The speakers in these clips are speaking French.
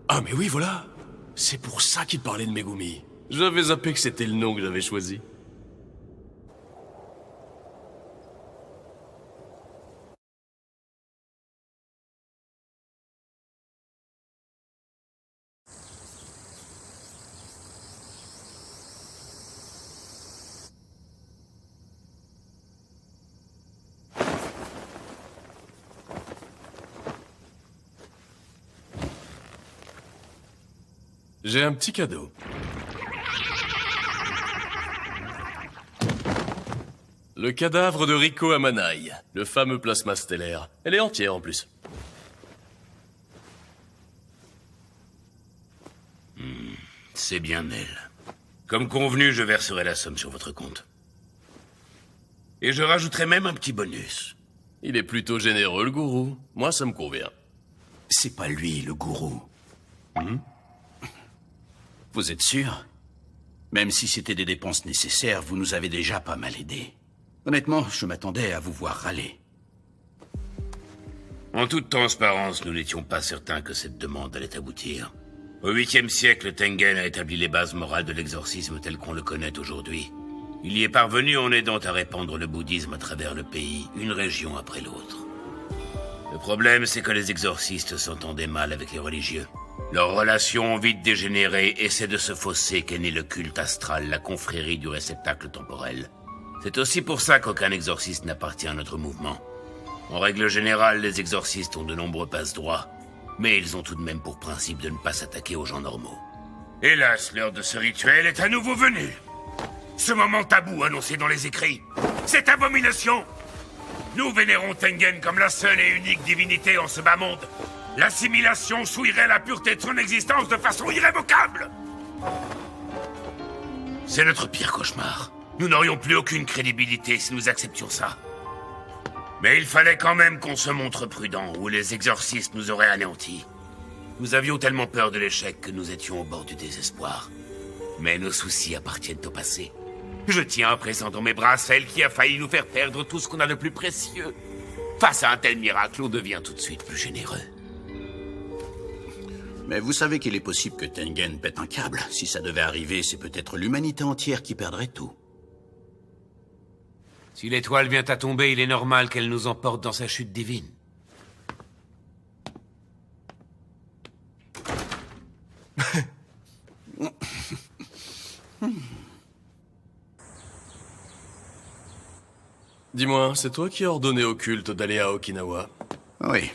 Ah mais oui, voilà. C'est pour ça qu'il parlait de Megumi. J'avais zappé que c'était le nom que j'avais choisi. J'ai un petit cadeau. Le cadavre de Rico Amanai, le fameux plasma stellaire. Elle est entière en plus. C'est bien elle. Comme convenu, je verserai la somme sur votre compte. Et je rajouterai même un petit bonus. Il est plutôt généreux, le gourou. Moi, ça me convient. C'est pas lui, le gourou. Vous êtes sûr? Même si c'était des dépenses nécessaires, vous nous avez déjà pas mal aidés. Honnêtement, je m'attendais à vous voir râler. En toute transparence, nous n'étions pas certains que cette demande allait aboutir. Au 8e siècle, Tengen a établi les bases morales de l'exorcisme tel qu'on le connaît aujourd'hui. Il y est parvenu en aidant à répandre le bouddhisme à travers le pays, une région après l'autre. Le problème, c'est que les exorcistes s'entendaient mal avec les religieux. Leur relation ont vite dégénéré et c'est de ce fossé qu'est né le culte astral, la confrérie du réceptacle temporel. C'est aussi pour ça qu'aucun exorciste n'appartient à notre mouvement. En règle générale, les exorcistes ont de nombreux passe-droits, mais ils ont tout de même pour principe de ne pas s'attaquer aux gens normaux. Hélas, l'heure de ce rituel est à nouveau venue. Ce moment tabou annoncé dans les écrits, cette abomination. Nous vénérons Tengen comme la seule et unique divinité en ce bas monde. L'assimilation souillerait la pureté de son existence de façon irrévocable. C'est notre pire cauchemar. Nous n'aurions plus aucune crédibilité si nous acceptions ça. Mais il fallait quand même qu'on se montre prudent, ou les exorcistes nous auraient anéantis. Nous avions tellement peur de l'échec que nous étions au bord du désespoir. Mais nos soucis appartiennent au passé. Je tiens à présent dans mes bras celle qui a failli nous faire perdre tout ce qu'on a de plus précieux. Face à un tel miracle, on devient tout de suite plus généreux. Mais vous savez qu'il est possible que Tengen pète un câble. Si ça devait arriver, c'est peut-être l'humanité entière qui perdrait tout. Si l'étoile vient à tomber, il est normal qu'elle nous emporte dans sa chute divine. Dis-moi, c'est toi qui as ordonné au culte d'aller à Okinawa? Oui.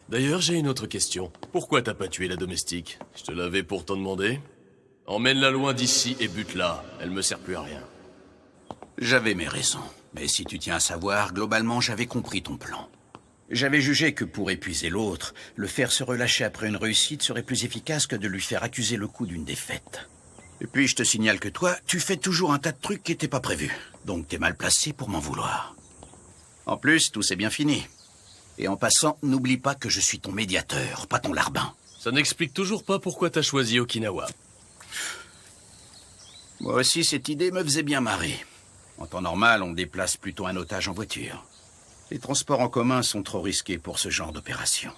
D'ailleurs, j'ai une autre question. Pourquoi t'as pas tué la domestique? Je te l'avais pourtant demandé. Emmène-la loin d'ici et bute-la. Elle me sert plus à rien. J'avais mes raisons. Mais si tu tiens à savoir, globalement, j'avais compris ton plan. J'avais jugé que pour épuiser l'autre, le faire se relâcher après une réussite serait plus efficace que de lui faire accuser le coup d'une défaite. Et puis, je te signale que toi, tu fais toujours un tas de trucs qui n'étaient pas prévus. Donc t'es mal placé pour m'en vouloir. En plus, tout s'est bien fini. Et en passant, n'oublie pas que je suis ton médiateur, pas ton larbin. Ça n'explique toujours pas pourquoi t'as choisi Okinawa. Moi aussi, cette idée me faisait bien marrer. En temps normal, on déplace plutôt un otage en voiture. Les transports en commun sont trop risqués pour ce genre d'opération.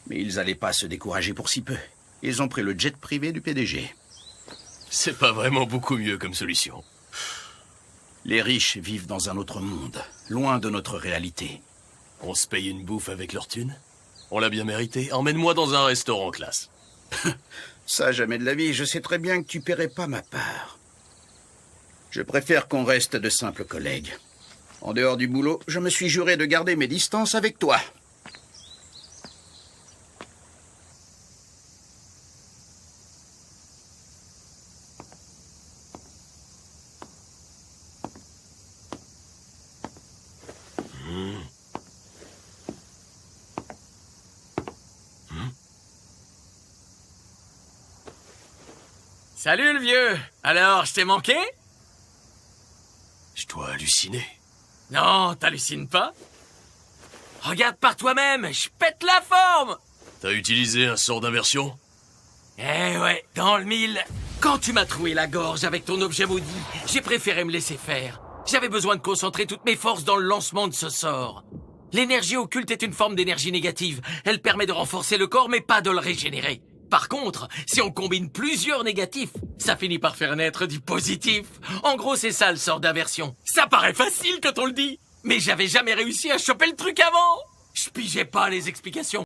Mais ils allaient pas se décourager pour si peu. Ils ont pris le jet privé du PDG. C'est pas vraiment beaucoup mieux comme solution. Les riches vivent dans un autre monde, loin de notre réalité. On se paye une bouffe avec leur thune? On l'a bien mérité. Emmène-moi dans un restaurant classe. Ça, jamais de la vie. Je sais très bien que tu paierais pas ma part. Je préfère qu'on reste de simples collègues. En dehors du boulot, je me suis juré de garder mes distances avec toi. Salut le vieux! Alors, je t'ai manqué? Je dois halluciner. Non, t'hallucines pas? Regarde par toi-même, je pète la forme! T'as utilisé un sort d'inversion? Eh ouais, dans le mille. Quand tu m'as troué la gorge avec ton objet maudit, j'ai préféré me laisser faire. J'avais besoin de concentrer toutes mes forces dans le lancement de ce sort. L'énergie occulte est une forme d'énergie négative. Elle permet de renforcer le corps, mais pas de le régénérer. Par contre, si on combine plusieurs négatifs, ça finit par faire naître du positif. En gros, c'est ça le sort d'inversion. Ça paraît facile quand on le dit, mais j'avais jamais réussi à choper le truc avant. Je pigeais pas les explications.